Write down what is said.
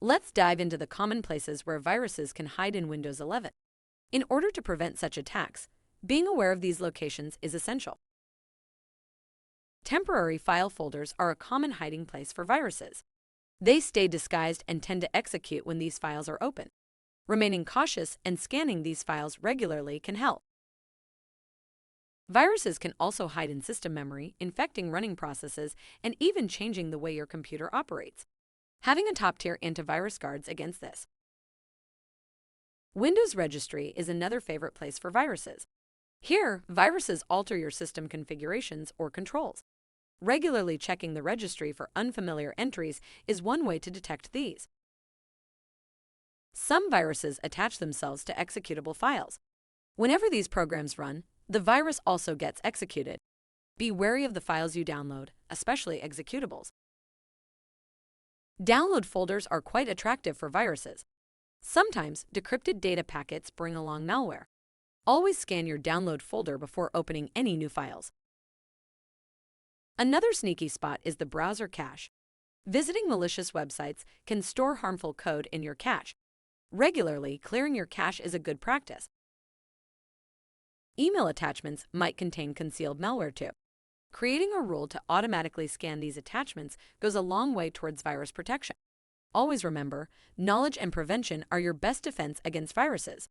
Let's dive into the common places where viruses can hide in Windows 11. In order to prevent such attacks, being aware of these locations is essential. Temporary file folders are a common hiding place for viruses. They stay disguised and tend to execute when these files are open. Remaining cautious and scanning these files regularly can help. Viruses can also hide in system memory, infecting running processes, and even changing the way your computer operates. Having a top-tier antivirus guards against this. Windows Registry is another favorite place for viruses. Here, viruses alter your system configurations or controls. Regularly checking the registry for unfamiliar entries is one way to detect these. Some viruses attach themselves to executable files. Whenever these programs run, the virus also gets executed. Be wary of the files you download, especially executables. Download folders are quite attractive for viruses. Sometimes, decrypted data packets bring along malware. Always scan your download folder before opening any new files. Another sneaky spot is the browser cache. Visiting malicious websites can store harmful code in your cache. Regularly clearing your cache is a good practice. Email attachments might contain concealed malware too. Creating a rule to automatically scan these attachments goes a long way towards virus protection. Always remember, knowledge and prevention are your best defense against viruses.